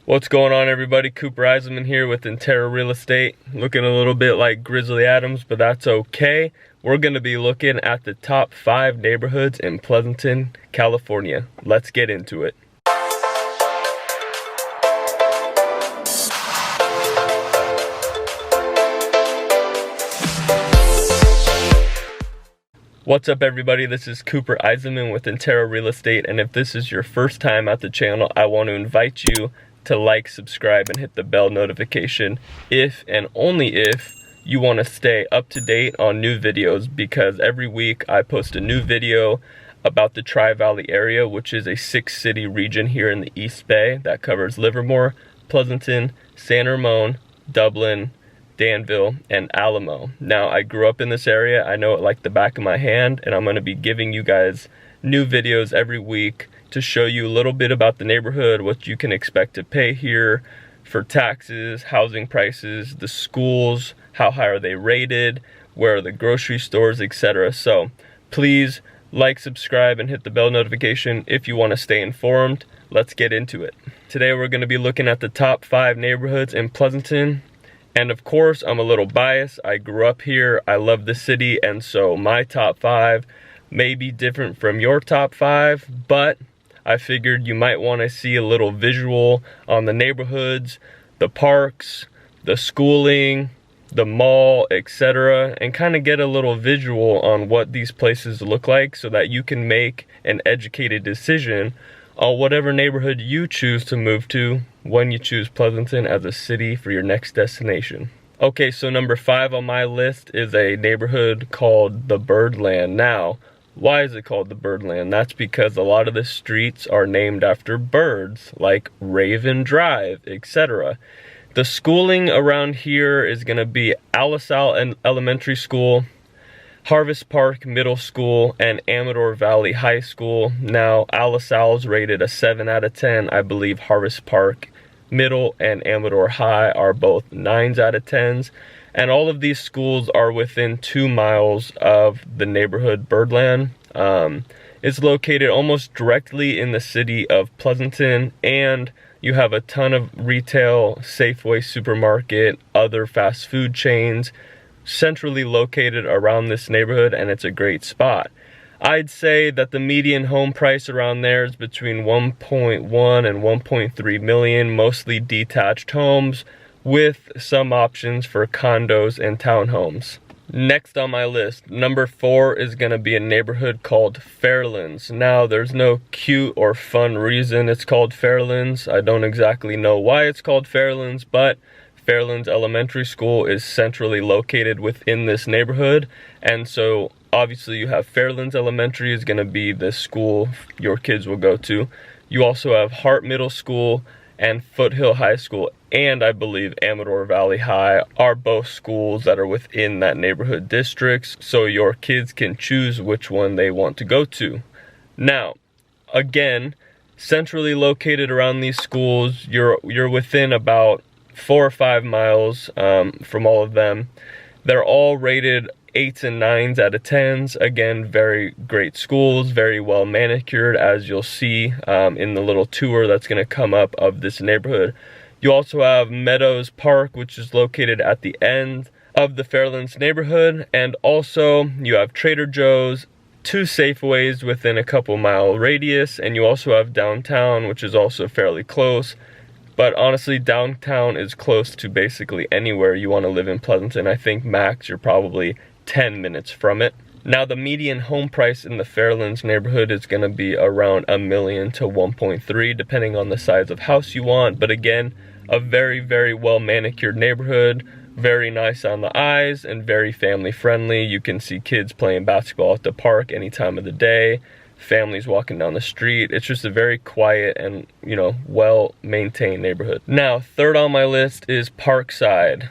What's going on, everybody? Cooper Eisenmann here with Intera Real Estate. Looking a little bit like Grizzly Adams, but that's okay. We're going to be looking at the top 5 neighborhoods in Pleasanton, California. Let's get into it. What's up, everybody? This is Cooper Eisenmann with Intera Real Estate, and if this is your first time at the channel, I want to invite you to like, subscribe, and hit the bell notification if and only if you want to stay up to date on new videos, because every week I post a new video about the Tri-Valley area, which is a 6-city region here in the East Bay that covers Livermore, Pleasanton, San Ramon, Dublin, Danville, and Alamo. Now, I grew up in this area. I know it like the back of my hand, and I'm going to be giving you guys new videos every week to show you a little bit about the neighborhood, what you can expect to pay here for taxes, housing prices, the schools, how high are they rated, where are the grocery stores, etc. So please like, subscribe, and hit the bell notification if you want to stay informed. Let's get into it. Today we're going to be looking at the top 5 neighborhoods in Pleasanton. And of course, I'm a little biased. I grew up here, I love the city, and so my top 5 may be different from your top 5, but I figured you might want to see a little visual on the neighborhoods, the parks, the schooling, the mall, etc., and kind of get a little visual on what these places look like so that you can make an educated decision on whatever neighborhood you choose to move to when you choose Pleasanton as a city for your next destination. Okay, so number 5 on my list is a neighborhood called the Birdland. Now, why is it called the Birdland? That's because a lot of the streets are named after birds, like Raven Drive, etc. The schooling around here is going to be Alisal Elementary School, Harvest Park Middle School, and Amador Valley High School. Now, Alisal's rated a 7 out of 10. I believe Harvest Park Middle and Amador High are both 9s out of 10s. And all of these schools are within 2 miles of the neighborhood Birdland. It's located almost directly in the city of Pleasanton, and you have a ton of retail, Safeway supermarket, other fast food chains, centrally located around this neighborhood, and it's a great spot. I'd say that the median home price around there is between 1.1 and 1.3 million, mostly detached homes, with some options for condos and townhomes. Next on my list, number 4 is going to be a neighborhood called Fairlands. Now, there's no cute or fun reason it's called Fairlands. I don't exactly know why it's called Fairlands, but Fairlands Elementary School is centrally located within this neighborhood, and so obviously you have Fairlands Elementary is going to be the school your kids will go to. You also have Hart Middle School and Foothill High School, and I believe Amador Valley High are both schools that are within that neighborhood districts, so your kids can choose which one they want to go to. Now, again, centrally located around these schools, you're within about 4 or 5 miles from all of them. They're all rated 8s and 9s out of 10s. Again, very great schools, very well manicured, as you'll see in the little tour that's going to come up of this neighborhood. You also have Meadows Park, which is located at the end of the Fairlands neighborhood, and also you have Trader Joe's, 2 Safeways within a couple mile radius, and you also have downtown, which is also fairly close. But honestly, downtown is close to basically anywhere you want to live in Pleasanton. I think max you're probably 10 minutes from it. Now, the median home price in the Fairlands neighborhood is going to be around $1 million to 1.3, depending on the size of house you want. But again, a very, very well manicured neighborhood, very nice on the eyes, and very family friendly. You can see kids playing basketball at the park any time of the day, families walking down the street. It's just a very quiet and, well maintained neighborhood. Now, 3rd on my list is Parkside.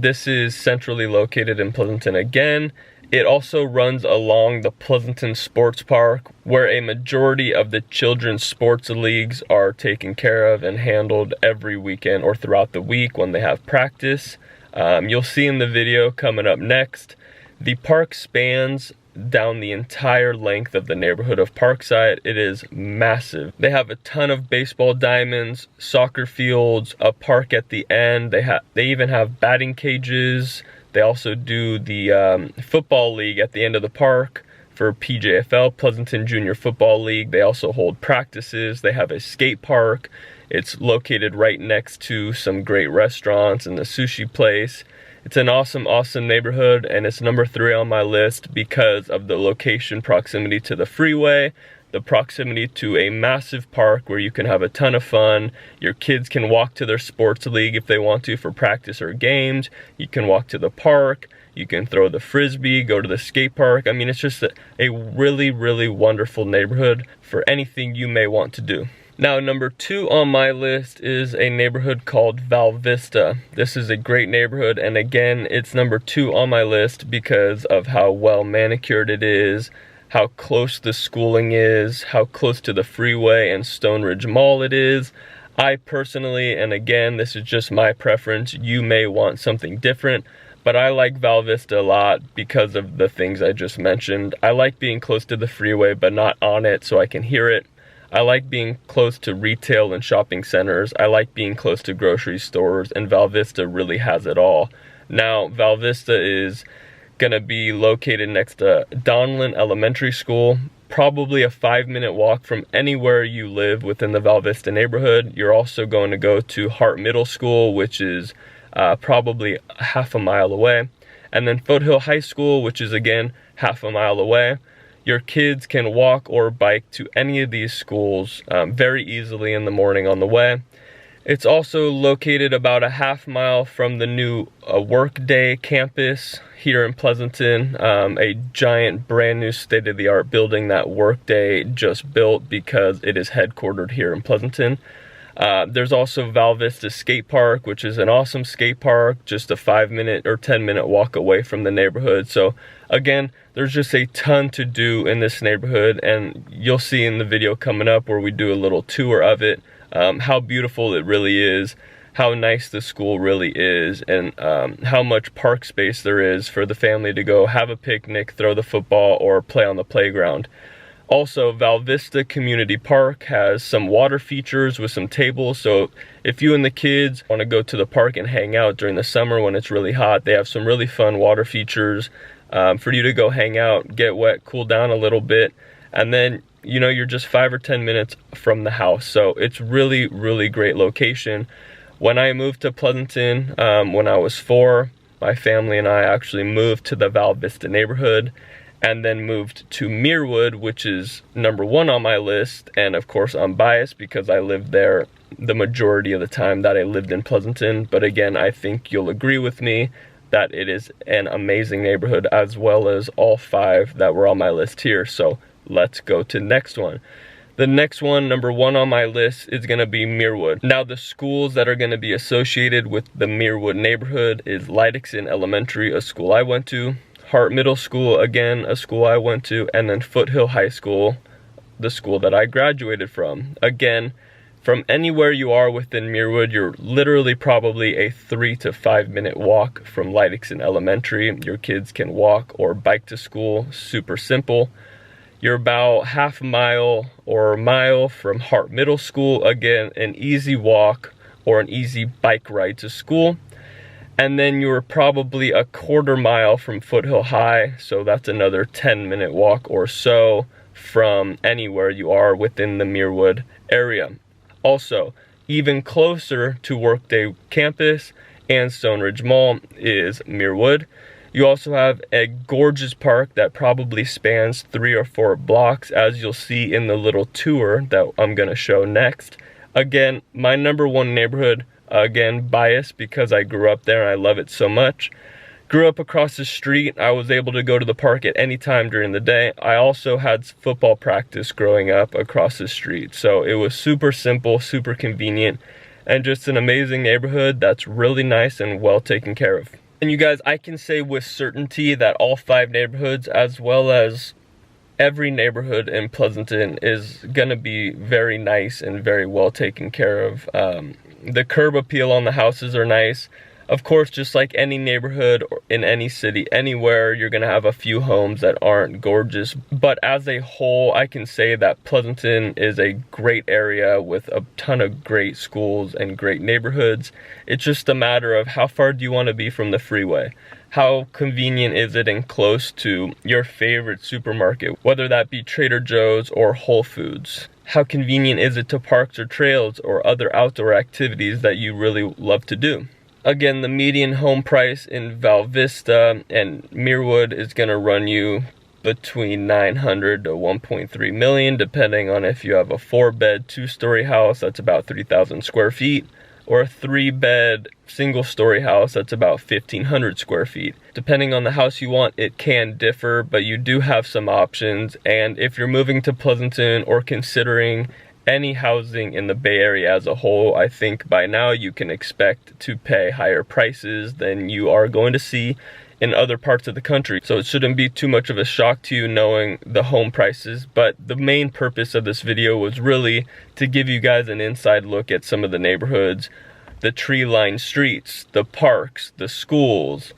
This is centrally located in Pleasanton again. It also runs along the Pleasanton Sports Park, where a majority of the children's sports leagues are taken care of and handled every weekend or throughout the week when they have practice. You'll see in the video coming up next, the park spans down the entire length of the neighborhood of Parkside. It is massive. They have a ton of baseball diamonds, soccer fields, a park at the end. They even have batting cages. They also do the football league at the end of the park for PJFL, Pleasanton Junior Football League. They also hold practices. They have a skate park. It's located right next to some great restaurants and the sushi place. It's an awesome, awesome neighborhood, and it's number 3 on my list because of the location, proximity to the freeway, the proximity to a massive park where you can have a ton of fun. Your kids can walk to their sports league if they want to for practice or games. You can walk to the park. You can throw the frisbee, go to the skate park. I mean, it's just a really, really wonderful neighborhood for anything you may want to do. Now, number 2 on my list is a neighborhood called Val Vista. This is a great neighborhood, and again, it's number 2 on my list because of how well manicured it is, how close the schooling is, how close to the freeway and Stone Ridge Mall it is. I personally, and again, this is just my preference, you may want something different, but I like Val Vista a lot because of the things I just mentioned. I like being close to the freeway, but not on it so I can hear it. I like being close to retail and shopping centers. I like being close to grocery stores, and Val Vista really has it all. Now, Val Vista is gonna be located next to Donlin Elementary School, probably a 5-minute walk from anywhere you live within the Val Vista neighborhood. You're also going to go to Hart Middle School, which is probably half a mile away, and then Foothill High School, which is again half a mile away. Your kids can walk or bike to any of these schools very easily in the morning on the way. It's also located about a half mile from the new Workday campus here in Pleasanton, a giant brand new state-of-the-art building that Workday just built because it is headquartered here in Pleasanton. There's also Val Vista Skate Park, which is an awesome skate park, just a 5-minute or 10-minute walk away from the neighborhood. So again, there's just a ton to do in this neighborhood, and you'll see in the video coming up where we do a little tour of it, how beautiful it really is, how nice the school really is, and how much park space there is for the family to go have a picnic, throw the football, or play on the playground. Also, Val Vista Community Park has some water features with some tables, so if you and the kids want to go to the park and hang out during the summer when it's really hot, they have some really fun water features for you to go hang out, get wet, cool down a little bit, and then, you know, you're just 5 or 10 minutes from the house. So it's really, really great location. When I moved to Pleasanton, when I was 4, my family and I actually moved to the Val Vista neighborhood, and then moved to Muir Woods, which is number 1 on my list. And of course, I'm biased because I lived there the majority of the time that I lived in Pleasanton. But again, I think you'll agree with me that it is an amazing neighborhood, as well as all 5 that were on my list here. So let's go to the next one. The next one, number 1 on my list, is gonna be Muir Woods. Now, the schools that are gonna be associated with the Muir Woods neighborhood is Leidixon Elementary, a school I went to, Hart Middle School, again, a school I went to, and then Foothill High School, the school that I graduated from. Again, from anywhere you are within Muir Woods, you're literally probably a 3 to 5 minute walk from Leidixon Elementary. Your kids can walk or bike to school, super simple. You're about half a mile or a mile from Hart Middle School, again, an easy walk or an easy bike ride to school. And then you're probably a quarter mile from Foothill High, so that's another 10-minute walk or so from anywhere you are within the Muir Woods area. Also, even closer to Workday campus and Stone Ridge Mall is Muir Woods. You also have a gorgeous park that probably spans 3 or 4 blocks, as you'll see in the little tour that I'm gonna show next. Again, my number 1 neighborhood, again, biased because I grew up there and I love it so much. Grew up across the street. I was able to go to the park at any time during the day. I also had football practice growing up across the street. So it was super simple, super convenient, and just an amazing neighborhood that's really nice and well taken care of. And you guys, I can say with certainty that all 5 neighborhoods, as well as every neighborhood in Pleasanton, is gonna be very nice and very well taken care of. The curb appeal on the houses are nice. Of course, just like any neighborhood or in any city, anywhere, you're gonna have a few homes that aren't gorgeous. But as a whole, I can say that Pleasanton is a great area with a ton of great schools and great neighborhoods. It's just a matter of how far do you want to be from the freeway? How convenient is it and close to your favorite supermarket, whether that be Trader Joe's or Whole Foods? How convenient is it to parks or trails or other outdoor activities that you really love to do? Again, the median home price in Val Vista and Muir Woods is going to run you between $900,000 to $1.3 million, depending on if you have a 4-bed, 2-story house that's about 3,000 square feet, or a 3-bed, single-story house that's about 1,500 square feet. Depending on the house you want, it can differ, but you do have some options. And if you're moving to Pleasanton or considering any housing in the Bay Area as a whole, I think by now you can expect to pay higher prices than you are going to see in other parts of the country. So it shouldn't be too much of a shock to you knowing the home prices, but the main purpose of this video was really to give you guys an inside look at some of the neighborhoods, the tree-lined streets, the parks, the schools,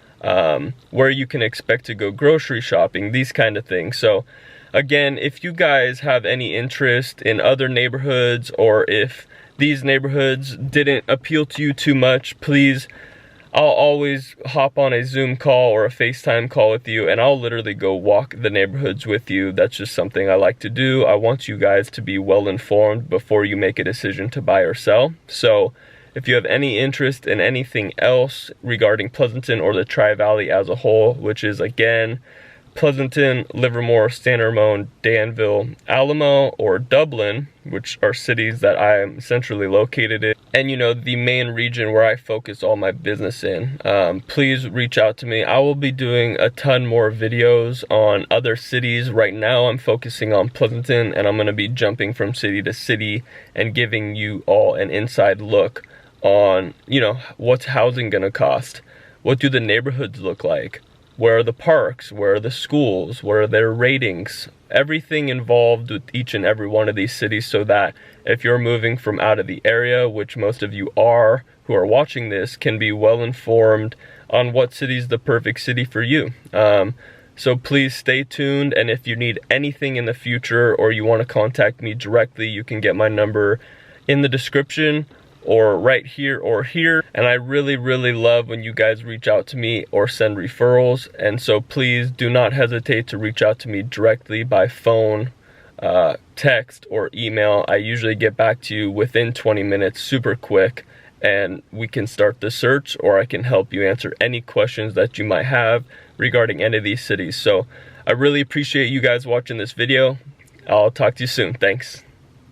where you can expect to go grocery shopping, these kind of things. So again, if you guys have any interest in other neighborhoods, or if these neighborhoods didn't appeal to you too much, please, I'll always hop on a Zoom call or a FaceTime call with you, and I'll literally go walk the neighborhoods with you. That's just something I like to do. I want you guys to be well informed before you make a decision to buy or sell. So if you have any interest in anything else regarding Pleasanton or the Tri-Valley as a whole, which is again Pleasanton, Livermore, San Ramon, Danville, Alamo, or Dublin, which are cities that I am centrally located in, and you know, the main region where I focus all my business in, please reach out to me. I will be doing a ton more videos on other cities. Right now I'm focusing on Pleasanton, and I'm going to be jumping from city to city and giving you all an inside look on, you know, what's housing going to cost, what do the neighborhoods look like, where are the parks, where are the schools, where are their ratings, everything involved with each and every one of these cities, so that if you're moving from out of the area, which most of you are who are watching this, can be well informed on what city is the perfect city for you. So please stay tuned, and if you need anything in the future or you want to contact me directly, you can get my number in the description or right here or here. And I really love when you guys reach out to me or send referrals, and so please do not hesitate to reach out to me directly by phone, text, or email. I usually get back to you within 20 minutes, super quick, and we can start the search, or I can help you answer any questions that you might have regarding any of these cities. So I really appreciate you guys watching this video. I'll talk to you soon. Thanks.